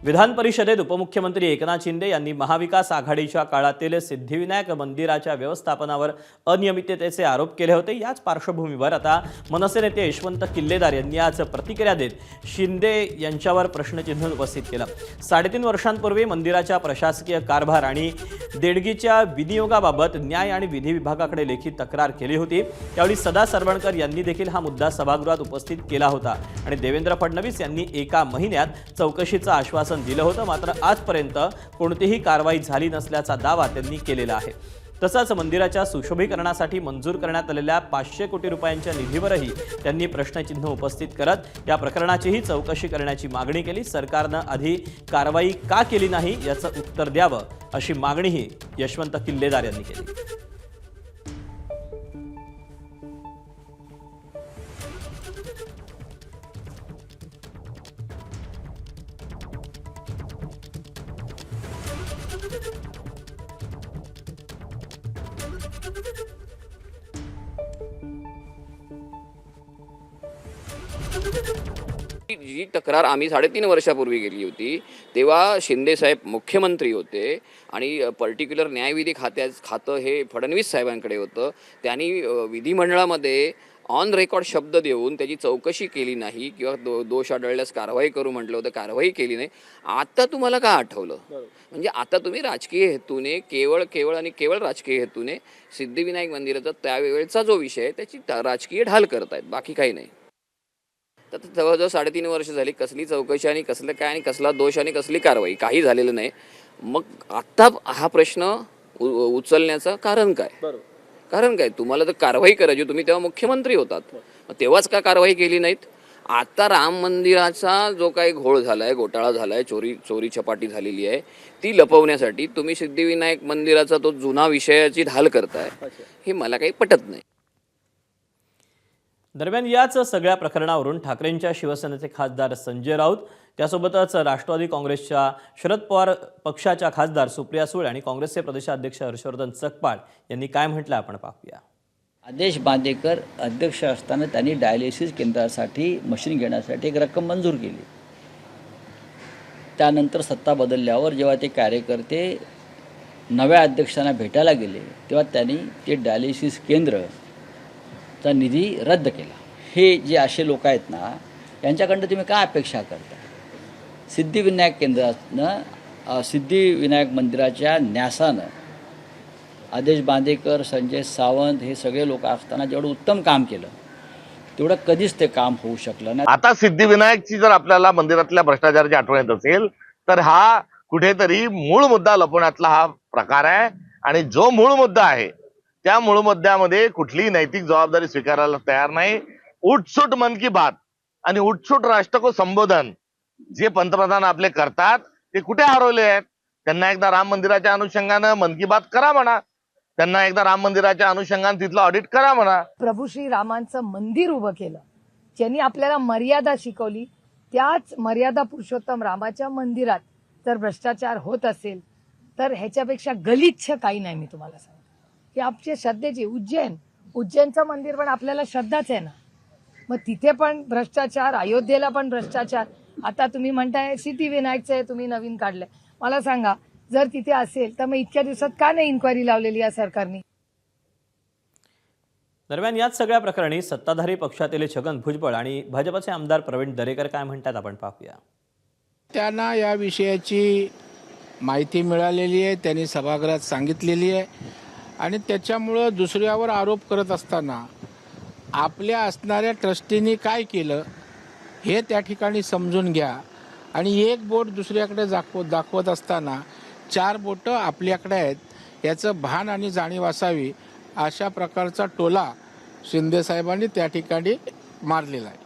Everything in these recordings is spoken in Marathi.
विधान परिषदेत उपमुख्यमंत्री एकनाथ शिंदे यांनी महाविकास आघाडीच्या काळातील सिद्धिविनायक मंदिराच्या व्यवस्थापनावर अनियमिततेचे आरोप केले होते। याच पार्श्वभूमीवर आता मनसे नेते यशवंत किल्लेदार यांनी आज प्रतिक्रिया देत शिंदे यांच्यावर प्रश्नचिन्ह उपस्थित केलं। 3.5 वर्षांपूर्वी मंदिराच्या प्रशासकीय कारभार आणि देणगीच्या विनियोगाबाबत न्याय आणि विधी विभागाकडे लेखी तक्रार केली होती। त्यावेळी सदा सरवणकर यांनी देखील हा मुद्दा सभागृहात उपस्थित केला होता आणि देवेंद्र फडणवीस यांनी एका महिन्यात चौकशीचं आश्वासन दिलं होतं। मात्र आजपर्यंत कोणतीही कारवाई झाली नसल्याचा दावा त्यांनी केलेला आहे। तसंच मंदिराच्या सुशोभीकरणासाठी मंजूर करण्यात आलेल्या 500 कोटी रुपयांच्या निधीवरही त्यांनी प्रश्नचिन्ह उपस्थित करत या प्रकरणाचीही चौकशी करण्याची मागणी केली। सरकारनं आधी कारवाई का केली नाही याचं उत्तर द्यावं अशी मागणीही यशवंत किल्लेदार यांनी केली। जी तक्रार आम्ही 3.5 वर्षापूर्वी केली होती तेव्हा शिंदे साहेब मुख्यमंत्री होते आणि पर्टिक्युलर न्यायविधी खातं हे फडणवीस साहेबांकडे होतं। त्यांनी विधिमंडळामध्ये ऑन रेकॉर्ड शब्द देऊन त्याची चौकशी केली नाही किंवा दोष आढळल्यास कारवाई करू म्हटलं होतं, कारवाई केली नाही। आता तुम्हाला का आठवलं? म्हणजे आता तुम्ही राजकीय हेतूने केवळ राजकीय हेतूने सिद्धिविनायक मंदिराचा त्यावेळेचा जो विषय आहे त्याची राजकीय ढाल करतायत, बाकी काही नाही। तर जवळजवळ 3.5 वर्ष झाली, कसली चौकशी आणि कसलं काय आणि कसला दोष आणि कसली कारवाई, काही झालेलं नाही। मग आता हा प्रश्न उचलण्याचं कारण काय? कारण काय? तुम्हाला तर कारवाई करायची, तुम्ही तेव्हा मुख्यमंत्री होतात, तेव्हाच का कारवाई केली नाहीत? आता राम मंदिराचा जो काही घोळ झालाय, घोटाळा झालाय, चोरी चपाटी झालेली आहे, ती लपवण्यासाठी तुम्ही सिद्धिविनायक मंदिराचा तो जुना विषयाची ढाल करताय, हे मला काही पटत नाही। दरम्यान याच सगळ्या प्रकरणावरून ठाकरेंच्या शिवसेनेचे खासदार संजय राऊत, त्यासोबतच राष्ट्रवादी काँग्रेसच्या शरद पवार पक्षाच्या खासदार सुप्रिया सुळे आणि काँग्रेसचे प्रदेशाध्यक्ष हर्षवर्धन चकपाळ यांनी काय म्हटलं आपण पाहूया। आदेश बांदेकर अध्यक्ष असताना त्यांनी डायलिसिस केंद्रासाठी मशीन घेण्यासाठी एक रक्कम मंजूर केली। त्यानंतर सत्ता बदलल्यावर जेव्हा ते कार्यकर्ते नव्या अध्यक्षांना भेटायला गेले तेव्हा त्यांनी ते डायलिसिस केंद्रचा निधी रद्द केला। हे जे असे लोक आहेत ना, यांच्याकडनं तुम्ही काय अपेक्षा करता? सिद्धिविनायक केंद्रानं सिद्धिविनायक मंदिराच्या न्यासानं आदेश बांदेकर, संजय सावंत हे सगळे लोक असताना जेवढं उत्तम काम केलं तेवढं कधीच ते काम होऊ शकलं नाही। आता सिद्धिविनायकची जर आपल्याला मंदिरातल्या भ्रष्टाचाराची आठवण येत असेल तर हा कुठेतरी मूळ मुद्दा लपवण्यातला हा प्रकार आहे आणि जो मूळ मुद्दा आहे त्या मूळ मुद्द्यामध्ये कुठलीही नैतिक जबाबदारी स्वीकारायला तयार नाही। उठसूट मन की बात आणि उठसूट राष्ट्र को संबोधन जे पंतप्रधान आपले करतात ते कुठे हरवले आहेत? त्यांना एकदा राम मंदिराच्या अनुषंगानं मन की बात करा म्हणा, त्यांना एकदा राम मंदिराच्या अनुषंगाने तिथलं ऑडिट करा म्हणा। प्रभू श्री रामांचं मंदिर उभं केलं, ज्यांनी आपल्याला मर्यादा शिकवली, त्याच मर्यादा पुरुषोत्तम रामाच्या मंदिरात जर भ्रष्टाचार होत असेल तर ह्याच्यापेक्षा गलिच्छ काही नाही। मी तुम्हाला सांगतो की आमच्या श्रद्धेची उज्जैनचं मंदिर पण आपल्याला श्रद्धाच आहे ना, मग तिथे पण भ्रष्टाचार, अयोध्येला पण भ्रष्टाचार। आता तुम्ही म्हणताय सिद्धिविनायकचं आहे तुम्ही नवीन काढलंय, मला सांगा जर तिथे असेल तर मग इतक्या दिवसात का नाही इन्क्वायरी लावलेली या सरकारने? दरम्यान याच सगळ्या प्रकरणी सत्ताधारी पक्षातील छगन भुजबळ आणि भाजपचे आमदार प्रवीण दरेकर काय म्हणतात आपण पाहूया। त्यांना या विषयाची माहिती मिळालेली आहे, त्यांनी सभागृहात सांगितलेली आहे आणि त्याच्यामुळं दुसऱ्यावर आरोप करत असताना आपल्या असणाऱ्या ट्रस्टींनी काय केलं हे त्या ठिकाणी समजून घ्या। आणि एक बोट दुसऱ्याकडे दाखवत असताना 4 बोटं आपल्याकडे आहेत याचं भान आणि जाणीव असावी, अशा प्रकारचा टोला शिंदे साहेबांनी त्या ठिकाणी मारलेला आहे।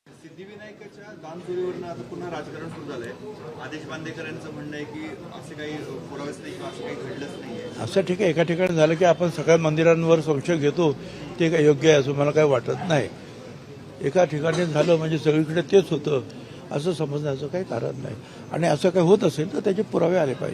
सिद्धिविनायकाच्या दानचोरीवरनं आता पुन्हा राजकारण सुरू झालंय। आदेश बांदेकर यांचं म्हणणं आहे की असे काही पुरावेच नाही किंवा असं काही घडलंच नाहीये। असं ठीक आहे, एका ठिकाणी झालं की आपण सगळ्या मंदिरांवर संशय घेतो, ते काय योग्य आहे असं मला काही वाटत नाही। एका ठिकाणी झालं म्हणजे सगळीकडे तेच होतं असं समजण्याचं काही कारण नाही आणि असं काही होत असेल तर त्याचे पुरावे आले पाहिजे।